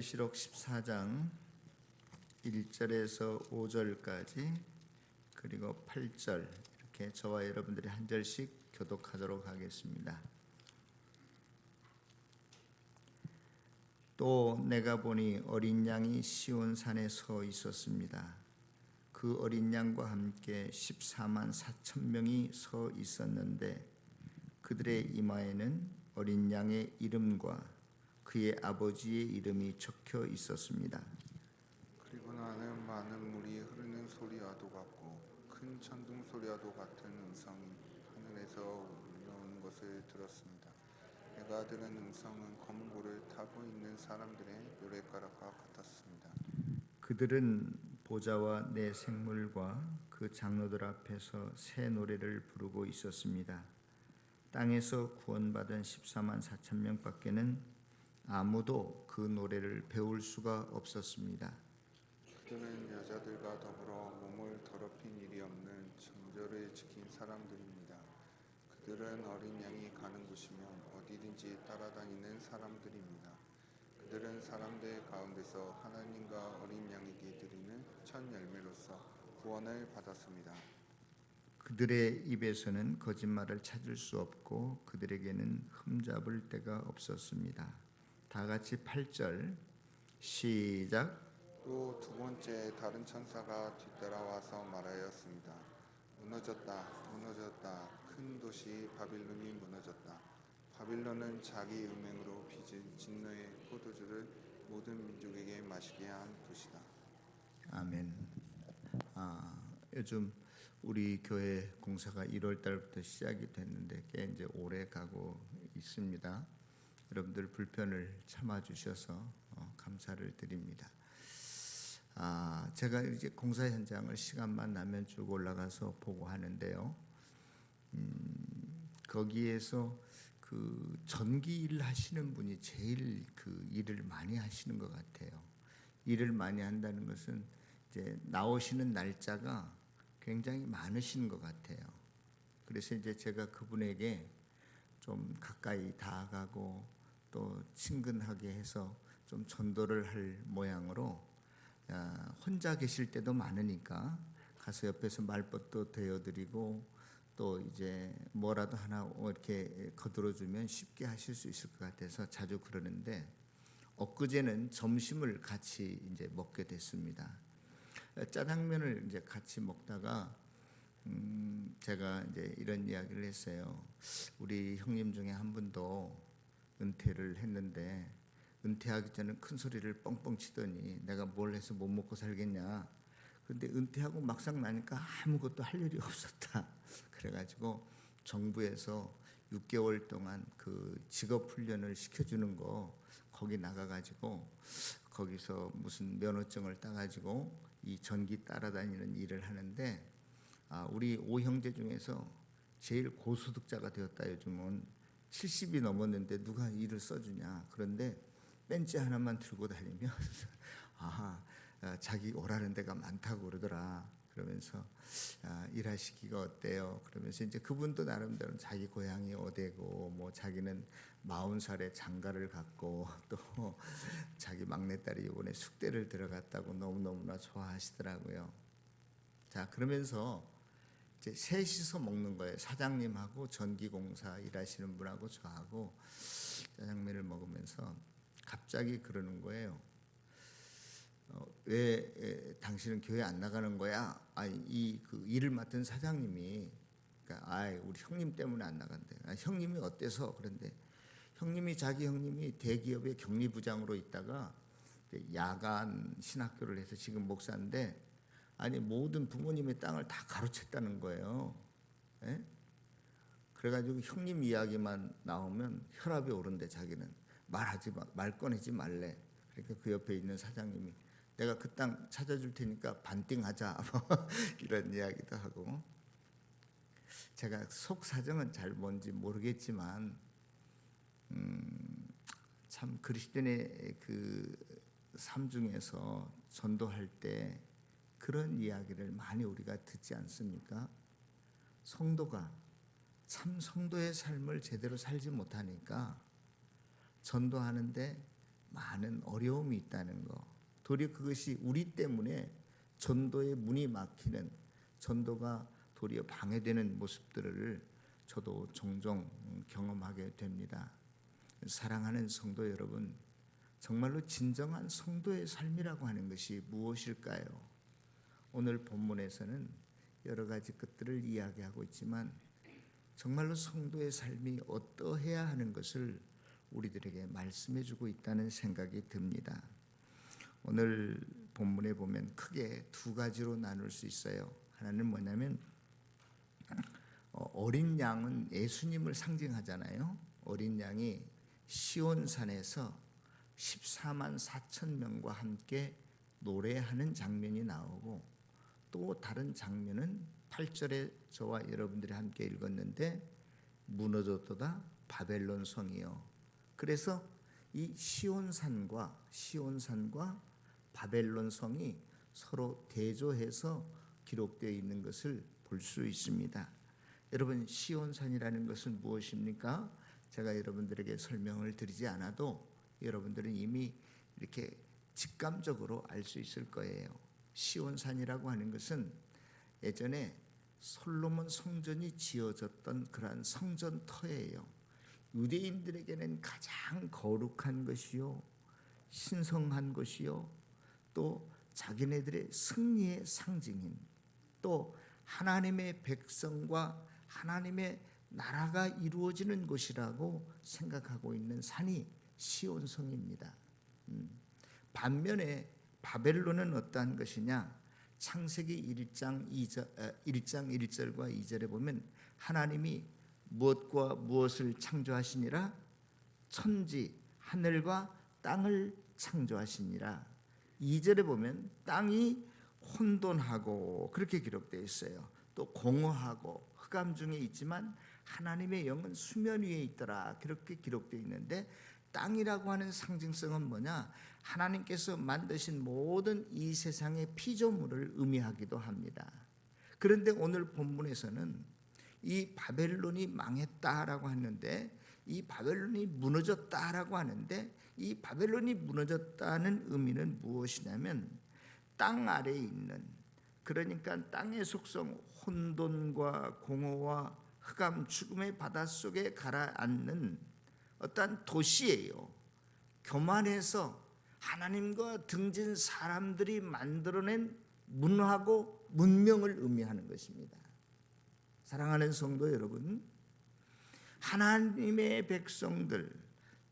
계시록 14장 1절에서 5절까지 그리고 8절 이렇게 저와 여러분들이 한 절씩 교독하도록 하겠습니다. 또 내가 보니 어린 양이 시온 산에 서 있었습니다. 그 어린 양과 함께 14만 4천 명이 서 있었는데 그들의 이마에는 어린 양의 이름과 그의 아버지의 이름이 적혀 있었습니다. 그리고 나는 많은 물이 흐르는 소리와도 같고 큰 천둥 소리와도 같은 음성이 하늘에서 울려오는 것을 들었습니다. 내가 들은 음성은 검은 고를 타고 있는 사람들의 노랫가락과 같았습니다. 그들은 보좌와 내 생물과 그 장로들 앞에서 새 노래를 부르고 있었습니다. 땅에서 구원받은 14만 4천 명밖에는 아무도 그 노래를 배울 수가 없었습니다. 그들은 여자들과 더불어 몸을 더럽힌 일이 없는 정절을 지킨 사람들입니다. 그들은 어린 양이 가는 곳이면 어디든지 따라다니는 사람들입니다. 그들은 사람들 가운데서 하나님과 어린 양에게 드리는 첫 열매로서 구원을 받았습니다. 그들의 입에서는 거짓말을 찾을 수 없고 그들에게는 흠잡을 데가 없었습니다. 다 같이 8절 시작. 또 두 번째 다른 천사가 뒤따라와서 말하였습니다. 무너졌다, 무너졌다. 큰 도시 바빌론이 무너졌다. 바빌론은 자기 음행으로 빚은 진노의 포도주를 모든 민족에게 마시게 한 도시다. 아멘. 요즘 우리 교회 공사가 1월 달부터 시작이 됐는데 꽤 이제 오래 가고 있습니다. 여러분들 불편을 참아 주셔서 감사를 드립니다. 제가 이제 공사 현장을 시간만 나면 쭉 올라가서 보고 하는데요. 거기에서 그 전기 일 하시는 분이 제일 그 일을 많이 하시는 것 같아요. 일을 많이 한다는 것은 이제 나오시는 날짜가 굉장히 많으신 것 같아요. 그래서 이제 제가 그분에게 좀 가까이 다가가고 또 친근하게 해서 좀 전도를 할 모양으로 혼자 계실 때도 많으니까 가서 옆에서 말벗도 대어드리고 또 이제 뭐라도 하나 이렇게 거들어주면 쉽게 하실 수 있을 것 같아서 자주 그러는데 엊그제는 점심을 같이 이제 먹게 됐습니다. 짜장면을 이제 같이 먹다가 제가 이제 이런 이야기를 했어요. 우리 형님 중에 한 분도 은퇴를 했는데 은퇴하기 전에 큰 소리를 뻥뻥 치더니 내가 뭘 해서 못 먹고 살겠냐. 그런데 은퇴하고 막상 나니까 아무것도 할 일이 없었다. 그래가지고 정부에서 6개월 동안 그 직업 훈련을 시켜주는 거 거기 나가가지고 거기서 무슨 면허증을 따가지고 이 전기 따라다니는 일을 하는데 우리 5형제 중에서 제일 고소득자가 되었다. 요즘은 70이 넘었는데 누가 일을 써주냐. 그런데 벤치 하나만 들고 다니면 자기 오라는 데가 많다고 그러더라. 그러면서 일하시기가 어때요? 그러면서 이제 그분도 나름대로 자기 고향이 어디고 뭐 자기는 40살에 장가를 갔고 또 자기 막내딸이 이번에 숙대를 들어갔다고 너무너무나 좋아하시더라고요. 자, 그러면서 이제 셋이서 먹는 거예요. 사장님하고 전기공사 일하시는 분하고 저하고 짜장면을 먹으면서 갑자기 그러는 거예요. 왜 당신은 교회 안 나가는 거야? 그 일을 맡은 사장님이 그러니까 우리 형님 때문에 안 나간대. 형님이 어때서? 그런데 자기 형님이 대기업의 격리부장으로 있다가 야간 신학교를 해서 지금 목사인데 모든 부모님의 땅을 다 가로챘다는 거예요. 예? 그래가지고 형님 이야기만 나오면 혈압이 오른대. 자기는 말 꺼내지 말래. 그러니까 그 옆에 있는 사장님이 내가 그 땅 찾아줄 테니까 반띵하자 이런 이야기도 하고. 제가 속 사정은 잘 뭔지 모르겠지만 참 그리스도인의 그 삶 중에서 전도할 때 그런 이야기를 많이 우리가 듣지 않습니까? 성도가 참 성도의 삶을 제대로 살지 못하니까 전도하는데 많은 어려움이 있다는 거. 도리어 그것이 우리 때문에 전도의 문이 막히는, 전도가 도리어 방해되는 모습들을 저도 종종 경험하게 됩니다. 사랑하는 성도 여러분, 정말로 진정한 성도의 삶이라고 하는 것이 무엇일까요? 오늘 본문에서는 여러 가지 것들을 이야기하고 있지만 정말로 성도의 삶이 어떠해야 하는 것을 우리들에게 말씀해 주고 있다는 생각이 듭니다. 오늘 본문에 보면 크게 두 가지로 나눌 수 있어요. 하나는 뭐냐면 어린 양은 예수님을 상징하잖아요. 어린 양이 시온산에서 14만 4천 명과 함께 노래하는 장면이 나오고, 또 다른 장면은 8절에 저와 여러분들이 함께 읽었는데 무너졌도다 바벨론 성이요. 그래서 이 시온산과 바벨론 성이 서로 대조해서 기록되어 있는 것을 볼 수 있습니다. 여러분, 시온산이라는 것은 무엇입니까? 제가 여러분들에게 설명을 드리지 않아도 여러분들은 이미 이렇게 직감적으로 알 수 있을 거예요. 시온산이라고 하는 것은 예전에 솔로몬 성전이 지어졌던 그러한 성전터예요. 유대인들에게는 가장 거룩한 것이요, 신성한 것이요, 또 자기네들의 승리의 상징인, 또 하나님의 백성과 하나님의 나라가 이루어지는 곳이라고 생각하고 있는 산이 시온성입니다. 반면에 바벨론은 어떠한 것이냐? 창세기 1장 1절과 2절에 보면 하나님이 무엇과 무엇을 창조하시니라? 천지 하늘과 땅을 창조하시니라. 2절에 보면 땅이 혼돈하고 그렇게 기록되어 있어요. 또 공허하고 흑암 중에 있지만 하나님의 영은 수면 위에 있더라, 그렇게 기록되어 있는데, 땅이라고 하는 상징성은 뭐냐? 하나님께서 만드신 모든 이 세상의 피조물을 의미하기도 합니다. 그런데 오늘 본문에서는 이 바벨론이 망했다라고 하는데, 이 바벨론이 무너졌다라고 하는데, 이 바벨론이 무너졌다는 의미는 무엇이냐면 땅 아래에 있는, 그러니까 땅의 속성 혼돈과 공허와 흑암 죽음의 바닷속에 가라앉는 어떠한 도시예요. 교만해서 하나님과 등진 사람들이 만들어낸 문화고 문명을 의미하는 것입니다. 사랑하는 성도 여러분, 하나님의 백성들,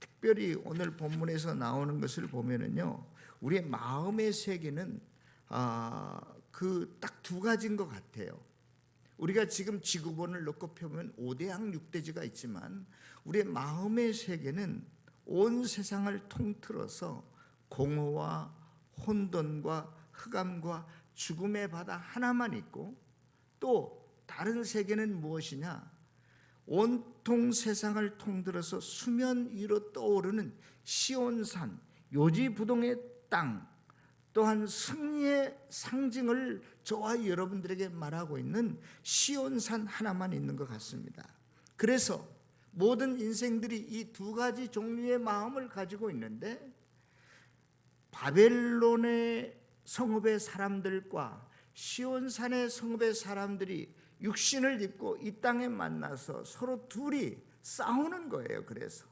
특별히 오늘 본문에서 나오는 것을 보면은요, 우리의 마음의 세계는 그 딱 두 가지인 것 같아요. 우리가 지금 지구본을 놓고 펴면 5대양 6대지가 있지만 우리의 마음의 세계는 온 세상을 통틀어서 공허와 혼돈과 흑암과 죽음의 바다 하나만 있고, 또 다른 세계는 무엇이냐? 온통 세상을 통틀어서 수면 위로 떠오르는 시온산, 요지부동의 땅, 또한 승리의 상징을 저와 여러분들에게 말하고 있는 시온산 하나만 있는 것 같습니다. 그래서 모든 인생들이 이 두 가지 종류의 마음을 가지고 있는데, 바벨론의 성읍의 사람들과 시온산의 성읍의 사람들이 육신을 입고 이 땅에 만나서 서로 둘이 싸우는 거예요. 그래서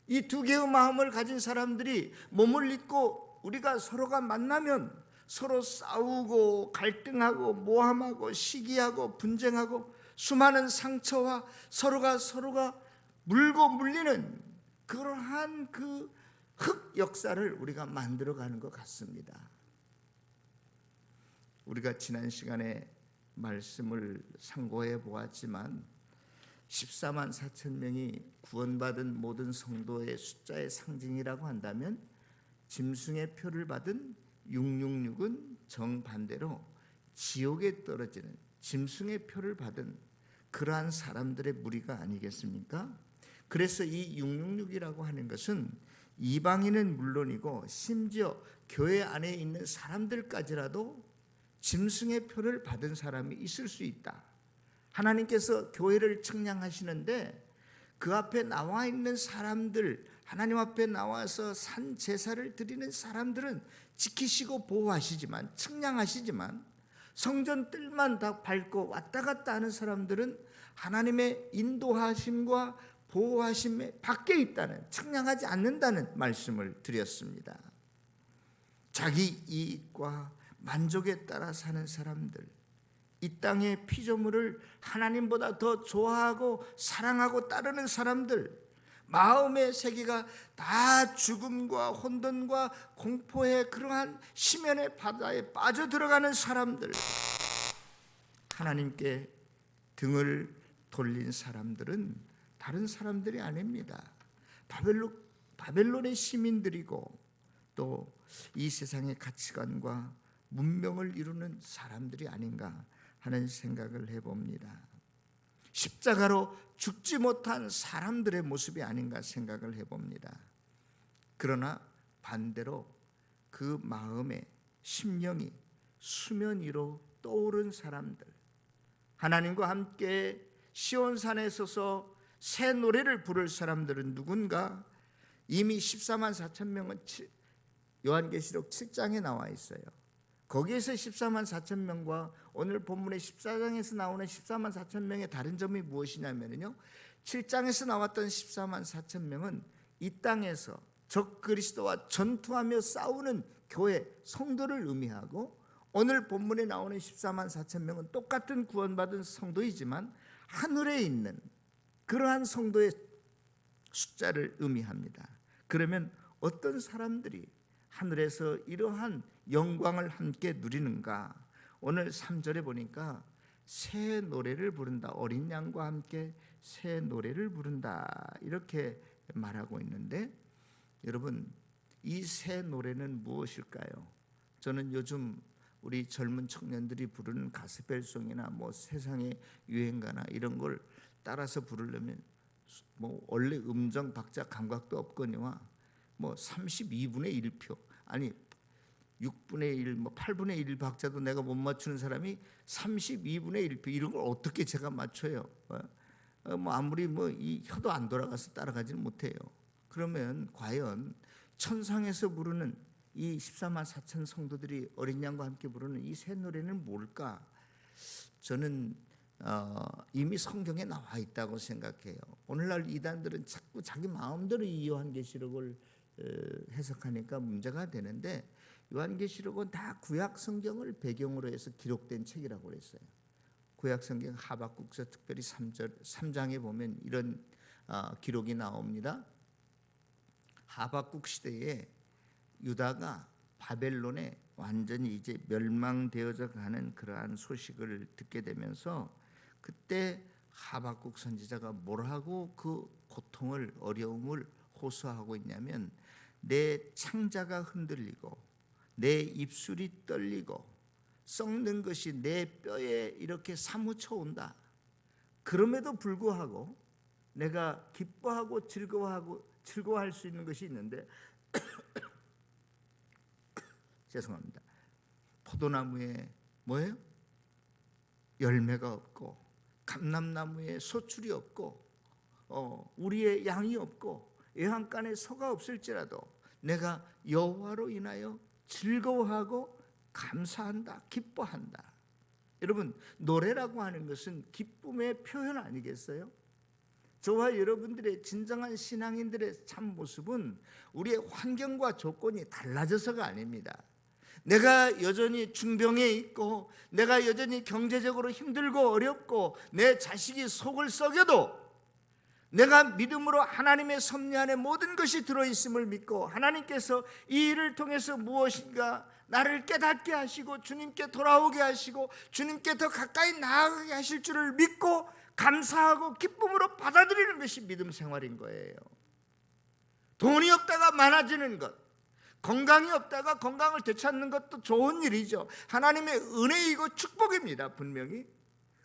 이 두 개의 마음을 가진 사람들이 몸을 입고 우리가 서로가 만나면 서로 싸우고 갈등하고 모함하고 시기하고 분쟁하고 수많은 상처와 서로가 물고 물리는 그러한 그 흑 역사를 우리가 만들어가는 것 같습니다. 우리가 지난 시간에 말씀을 상고해 보았지만 14만 4천 명이 구원받은 모든 성도의 숫자의 상징이라고 한다면, 짐승의 표를 받은 666은 정반대로 지옥에 떨어지는 짐승의 표를 받은 그러한 사람들의 무리가 아니겠습니까? 그래서 이 666이라고 하는 것은 이방인은 물론이고 심지어 교회 안에 있는 사람들까지라도 짐승의 표를 받은 사람이 있을 수 있다. 하나님께서 교회를 측량하시는데 그 앞에 나와 있는 사람들 하나님 앞에 나와서 산 제사를 드리는 사람들은 지키시고 보호하시지만, 측량하시지만, 성전 뜰만 다 밟고 왔다 갔다 하는 사람들은 하나님의 인도하심과 보호하심에 밖에 있다는, 측량하지 않는다는 말씀을 드렸습니다. 자기 이익과 만족에 따라 사는 사람들, 이 땅의 피조물을 하나님보다 더 좋아하고 사랑하고 따르는 사람들, 마음의 세계가 다 죽음과 혼돈과 공포의 그러한 심연의 바다에 빠져들어가는 사람들, 하나님께 등을 돌린 사람들은 다른 사람들이 아닙니다. 바벨론의 시민들이고 또 이 세상의 가치관과 문명을 이루는 사람들이 아닌가 하는 생각을 해봅니다. 십자가로 죽지 못한 사람들의 모습이 아닌가 생각을 해봅니다. 그러나 반대로 그 마음에 심령이 수면 위로 떠오른 사람들, 하나님과 함께 시온산에 서서 새 노래를 부를 사람들은 누군가? 이미 14만 4천 명은 요한계시록 7장에 나와 있어요. 거기에서 14만 4천 명과 오늘 본문의 14장에서 나오는 14만 4천 명의 다른 점이 무엇이냐면요, 7장에서 나왔던 14만 4천 명은 이 땅에서 적 그리스도와 전투하며 싸우는 교회 성도를 의미하고, 오늘 본문에 나오는 14만 4천 명은 똑같은 구원받은 성도이지만 하늘에 있는 그러한 성도의 숫자를 의미합니다. 그러면 어떤 사람들이 하늘에서 이러한 영광을 함께 누리는가? 오늘 3절에 보니까 새 노래를 부른다, 어린 양과 함께 새 노래를 부른다, 이렇게 말하고 있는데, 여러분, 이 새 노래는 무엇일까요? 저는 요즘 우리 젊은 청년들이 부르는 가스펠송이나 뭐 세상의 유행가나 이런 걸 따라서 부르려면 뭐 원래 음정 박자 감각도 없거니와 뭐 32분의 1표, 아니 6분의 1, 뭐 8분의 1 박자도 내가 못 맞추는 사람이 32분의 1표, 이런 걸 어떻게 제가 맞춰요? 뭐 아무리 뭐 이 혀도 안 돌아가서 따라가지는 못해요. 그러면 과연 천상에서 부르는 이 14만 4천 성도들이 어린 양과 함께 부르는 이 새 노래는 뭘까? 저는 이미 성경에 나와 있다고 생각해요. 오늘날 이단들은 자꾸 자기 마음대로 이 요한계시록을 해석하니까 문제가 되는데, 요한계시록은 다 구약 성경을 배경으로 해서 기록된 책이라고 그랬어요. 구약 성경 하박국서 특별히 3장에 보면 이런 기록이 나옵니다. 하박국 시대에 유다가 바벨론에 완전히 이제 멸망되어져 가는 그러한 소식을 듣게 되면서, 그때 하박국 선지자가 뭐라고 그 고통을, 어려움을 호소하고 있냐면, 내 창자가 흔들리고 내 입술이 떨리고 썩는 것이 내 뼈에 이렇게 사무쳐 온다. 그럼에도 불구하고 내가 기뻐하고 즐거워할 수 있는 것이 있는데 죄송합니다. 포도나무에 뭐예요? 열매가 없고, 감람나무에 소출이 없고, 우리의 양이 없고, 애완간에 소가 없을지라도 내가 여호와로 인하여 즐거워하고 감사한다, 기뻐한다. 여러분, 노래라고 하는 것은 기쁨의 표현 아니겠어요? 저와 여러분들의 진정한 신앙인들의 참 모습은 우리의 환경과 조건이 달라져서가 아닙니다. 내가 여전히 중병에 있고, 내가 여전히 경제적으로 힘들고 어렵고, 내 자식이 속을 썩여도 내가 믿음으로 하나님의 섭리 안에 모든 것이 들어있음을 믿고, 하나님께서 이 일을 통해서 무엇인가 나를 깨닫게 하시고 주님께 돌아오게 하시고 주님께 더 가까이 나아가게 하실 줄을 믿고 감사하고 기쁨으로 받아들이는 것이 믿음 생활인 거예요. 돈이 없다가 많아지는 것, 건강이 없다가 건강을 되찾는 것도 좋은 일이죠. 하나님의 은혜이고 축복입니다, 분명히.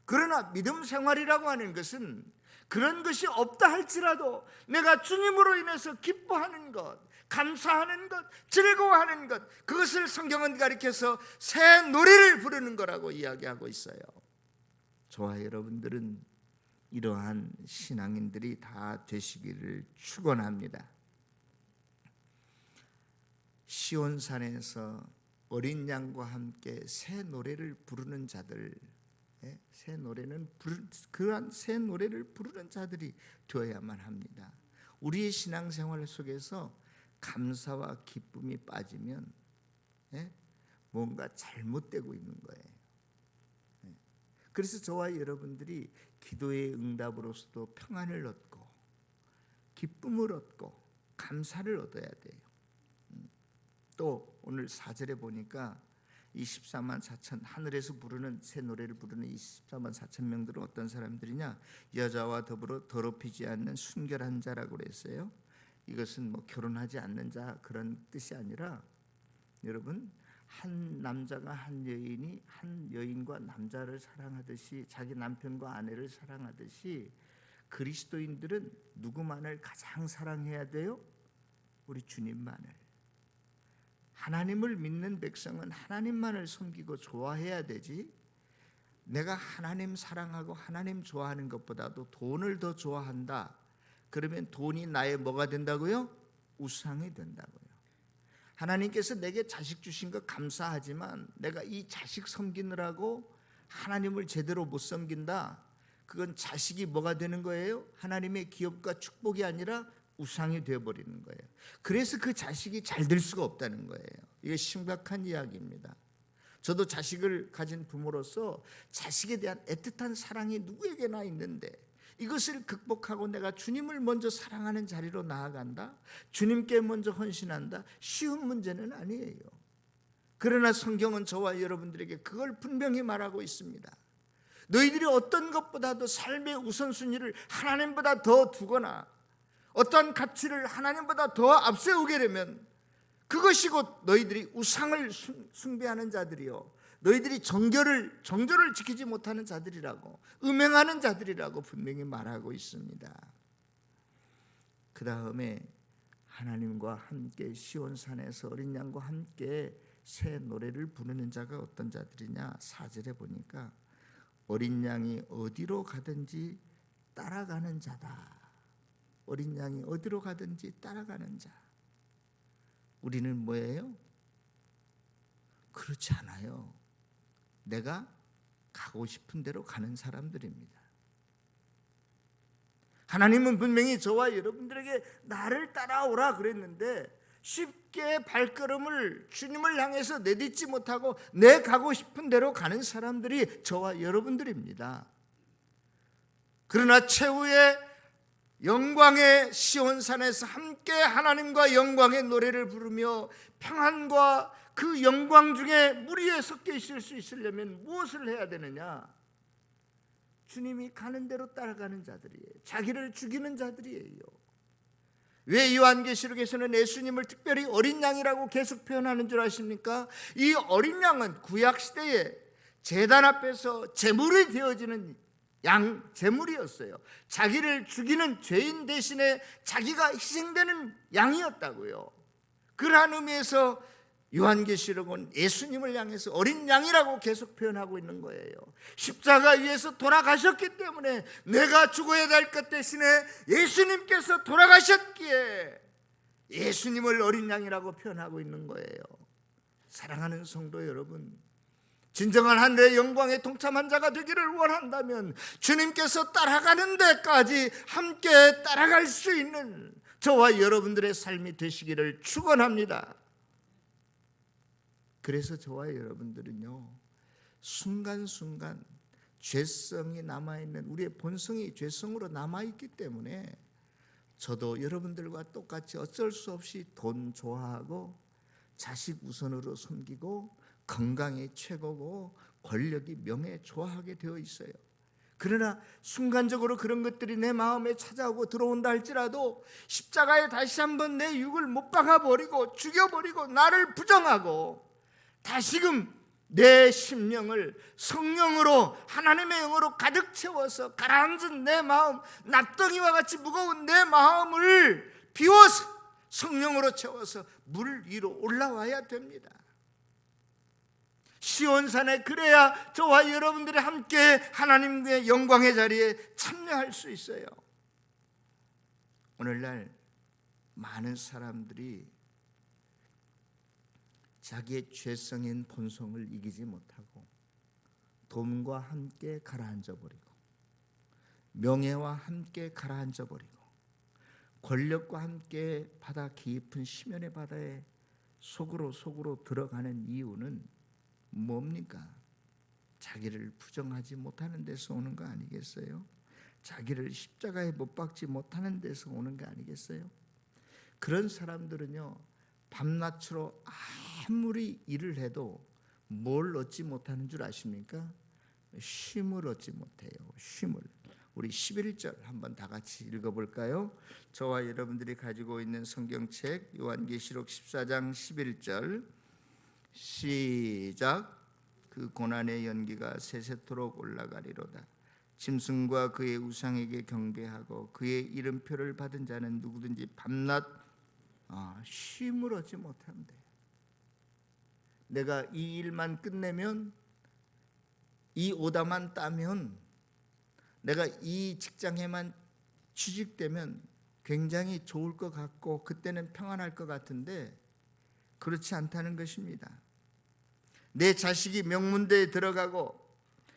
그러나 믿음 생활이라고 하는 것은 그런 것이 없다 할지라도 내가 주님으로 인해서 기뻐하는 것, 감사하는 것, 즐거워하는 것, 그것을 성경은 가리켜서 새 노래를 부르는 거라고 이야기하고 있어요. 저와 여러분들은 이러한 신앙인들이 다 되시기를 축원합니다. 시온산에서 어린 양과 함께 새 노래를 부르는 자들, 그러한 새 노래를 부르는 자들이 되어야만 합니다. 우리의 신앙생활 속에서 감사와 기쁨이 빠지면 뭔가 잘못되고 있는 거예요. 그래서 저와 여러분들이 기도의 응답으로서도 평안을 얻고 기쁨을 얻고 감사를 얻어야 돼요. 또 오늘 4절에 보니까 24만 4천, 하늘에서 부르는 새 노래를 부르는 24만 4천 명들은 어떤 사람들이냐? 여자와 더불어 더럽히지 않는 순결한 자라고 그랬어요. 이것은 뭐 결혼하지 않는 자 그런 뜻이 아니라, 여러분, 한 남자가 한 여인과 남자를 사랑하듯이, 자기 남편과 아내를 사랑하듯이, 그리스도인들은 누구만을 가장 사랑해야 돼요? 우리 주님만을. 하나님을 믿는 백성은 하나님만을 섬기고 좋아해야 되지, 내가 하나님 사랑하고 하나님 좋아하는 것보다도 돈을 더 좋아한다, 그러면 돈이 나의 뭐가 된다고요? 우상이 된다고요. 하나님께서 내게 자식 주신 것 감사하지만 내가 이 자식 섬기느라고 하나님을 제대로 못 섬긴다, 그건 자식이 뭐가 되는 거예요? 하나님의 기업과 축복이 아니라 우상이 되어버리는 거예요. 그래서 그 자식이 잘 될 수가 없다는 거예요. 이게 심각한 이야기입니다. 저도 자식을 가진 부모로서 자식에 대한 애틋한 사랑이 누구에게나 있는데, 이것을 극복하고 내가 주님을 먼저 사랑하는 자리로 나아간다, 주님께 먼저 헌신한다, 쉬운 문제는 아니에요. 그러나 성경은 저와 여러분들에게 그걸 분명히 말하고 있습니다. 너희들이 어떤 것보다도 삶의 우선순위를 하나님보다 더 두거나 어떤 가치를 하나님보다 더 앞세우게 되면 그것이 곧 너희들이 우상을 숭배하는 자들이요, 너희들이 정결을 지키지 못하는 자들이라고, 음행하는 자들이라고 분명히 말하고 있습니다. 그 다음에 하나님과 함께 시온산에서 어린 양과 함께 새 노래를 부르는 자가 어떤 자들이냐? 4절에 보니까 어린 양이 어디로 가든지 따라가는 자다. 어린 양이 어디로 가든지 따라가는 자. 우리는 뭐예요? 그렇지 않아요. 내가 가고 싶은 대로 가는 사람들입니다. 하나님은 분명히 저와 여러분들에게 나를 따라오라 그랬는데, 쉽게 발걸음을 주님을 향해서 내딛지 못하고 내 가고 싶은 대로 가는 사람들이 저와 여러분들입니다. 그러나 최후의 영광의 시온산에서 함께 하나님과 영광의 노래를 부르며 평안과 그 영광 중에 무리에 섞여 있을 수 있으려면 무엇을 해야 되느냐? 주님이 가는 대로 따라가는 자들이에요. 자기를 죽이는 자들이에요. 왜 요한계시록에서는 예수님을 특별히 어린 양이라고 계속 표현하는 줄 아십니까? 이 어린 양은 구약시대에 제단 앞에서 제물이 되어지는 제물이었어요. 자기를 죽이는 죄인 대신에 자기가 희생되는 양이었다고요. 그러한 의미에서 요한계시록은 예수님을 향해서 어린 양이라고 계속 표현하고 있는 거예요. 십자가 위에서 돌아가셨기 때문에 내가 죽어야 될 것 대신에 예수님께서 돌아가셨기에 예수님을 어린 양이라고 표현하고 있는 거예요. 사랑하는 성도 여러분, 진정한 하늘의 영광에 동참한 자가 되기를 원한다면 주님께서 따라가는 데까지 함께 따라갈 수 있는 저와 여러분들의 삶이 되시기를 축원합니다. 그래서 저와 여러분들은요, 순간순간 죄성이 남아있는, 우리의 본성이 죄성으로 남아있기 때문에 저도 여러분들과 똑같이 어쩔 수 없이 돈 좋아하고 자식 우선으로 섬기고 건강이 최고고 권력이 명예 좋아하게 되어 있어요. 그러나 순간적으로 그런 것들이 내 마음에 찾아오고 들어온다 할지라도 십자가에 다시 한번 내 육을 못 박아버리고 죽여버리고 나를 부정하고 다시금 내 심령을 성령으로, 하나님의 영으로 가득 채워서 가라앉은 내 마음, 납덩이와 같이 무거운 내 마음을 비워서 성령으로 채워서 물 위로 올라와야 됩니다. 시온산에 그래야 저와 여러분들이 함께 하나님의 영광의 자리에 참여할 수 있어요. 오늘날 많은 사람들이 자기의 죄성인 본성을 이기지 못하고 돈과 함께 가라앉아 버리고 명예와 함께 가라앉아 버리고 권력과 함께 바다 깊은 심연의 바다에 속으로 들어가는 이유는 뭡니까? 자기를 부정하지 못하는 데서 오는 거 아니겠어요? 자기를 십자가에 못 박지 못하는 데서 오는 거 아니겠어요? 그런 사람들은요, 밤낮으로 아무리 일을 해도 뭘 얻지 못하는 줄 아십니까? 쉼을 얻지 못해요. 쉼을. 우리 11절 한번 다 같이 읽어볼까요? 저와 여러분들이 가지고 있는 성경책 요한계시록 14장 11절 시작. 그 고난의 연기가 세세토록 올라가리로다. 짐승과 그의 우상에게 경배하고 그의 이름표를 받은 자는 누구든지 밤낮 쉼을 얻지 못한대. 내가 이 일만 끝내면, 이 오다만 따면, 내가 이 직장에만 취직되면 굉장히 좋을 것 같고 그때는 평안할 것 같은데 그렇지 않다는 것입니다. 내 자식이 명문대에 들어가고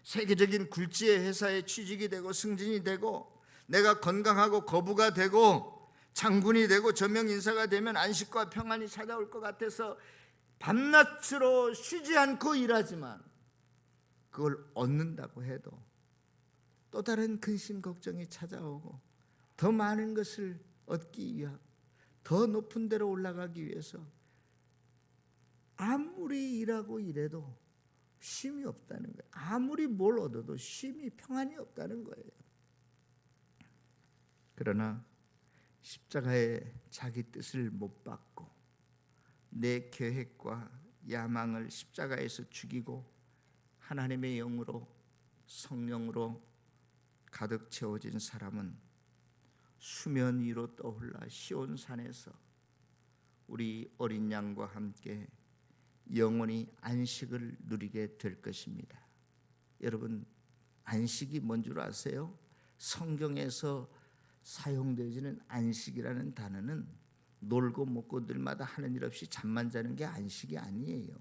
세계적인 굴지의 회사에 취직이 되고 승진이 되고 내가 건강하고 거부가 되고 장군이 되고 저명인사가 되면 안식과 평안이 찾아올 것 같아서 밤낮으로 쉬지 않고 일하지만 그걸 얻는다고 해도 또 다른 근심 걱정이 찾아오고 더 많은 것을 얻기 위하고 더 높은 데로 올라가기 위해서 아무리 일하고 일해도 쉼이 없다는 거예요. 아무리 뭘 얻어도 쉼이 평안이 없다는 거예요. 그러나 십자가에 자기 뜻을 못 받고 내 계획과 야망을 십자가에서 죽이고 하나님의 영으로 성령으로 가득 채워진 사람은 수면 위로 떠올라 시온산에서 우리 어린 양과 함께 영원히 안식을 누리게 될 것입니다. 여러분, 안식이 뭔 줄 아세요? 성경에서 사용되어지는 안식이라는 단어는 놀고 먹고 늘마다 하는 일 없이 잠만 자는 게 안식이 아니에요.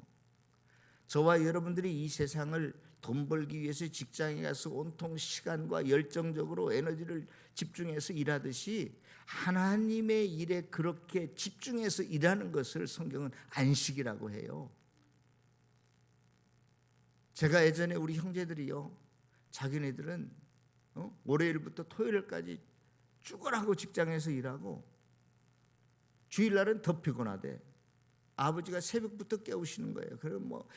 저와 여러분들이 이 세상을 돈 벌기 위해서 직장에 가서 온통 시간과 열정적으로 에너지를 집중해서 일하듯이 하나님의 일에 그렇게 집중해서 일하는 것을 성경은 안식이라고 해요. 제가 예전에 우리 형제들이요, 자기네들은 월요일부터 토요일까지 죽으라고 직장에서 일하고 주일날은 더 피곤하대. 아버지가 새벽부터 깨우시는 거예요. 그럼 뭐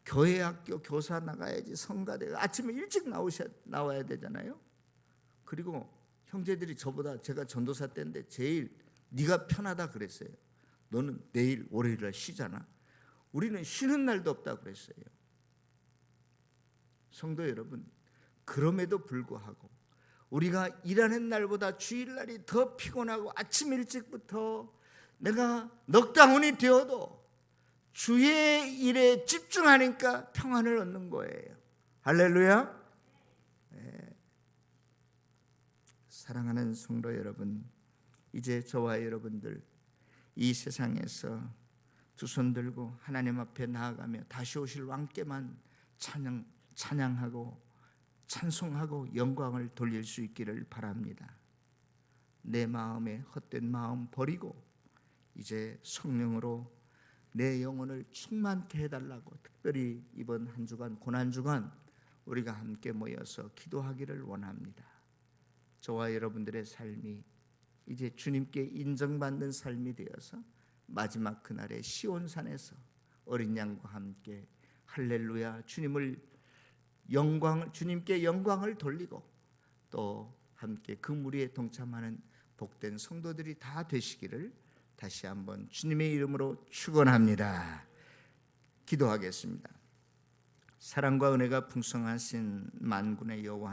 교회 학교 교사 나가야지, 성가대 아침에 일찍 나와야 되잖아요. 그리고 형제들이 저보다, 제가 전도사 때인데 제일 네가 편하다 그랬어요. 너는 내일 월요일날 쉬잖아. 우리는 쉬는 날도 없다 그랬어요. 성도 여러분, 그럼에도 불구하고 우리가 일하는 날보다 주일날이 더 피곤하고 아침 일찍부터 내가 넉다운이 되어도 주의 일에 집중하니까 평안을 얻는 거예요. 할렐루야. 네. 사랑하는 성도 여러분, 이제 저와 여러분들 이 세상에서 두 손 들고 하나님 앞에 나아가며 다시 오실 왕께만 찬양하고 찬송하고 영광을 돌릴 수 있기를 바랍니다. 내 마음에 헛된 마음 버리고 이제 성령으로 내 영혼을 충만케 해달라고, 특별히 이번 한 주간 고난주간 우리가 함께 모여서 기도하기를 원합니다. 저와 여러분들의 삶이 이제 주님께 인정받는 삶이 되어서 마지막 그날의 시온산에서 어린 양과 함께 할렐루야, 주님께 영광을 돌리고 또 함께 그 무리에 동참하는 복된 성도들이 다 되시기를 다시 한번 주님의 이름으로 축원합니다. 기도하겠습니다. 사랑과 은혜가 풍성하신 만군의 여호와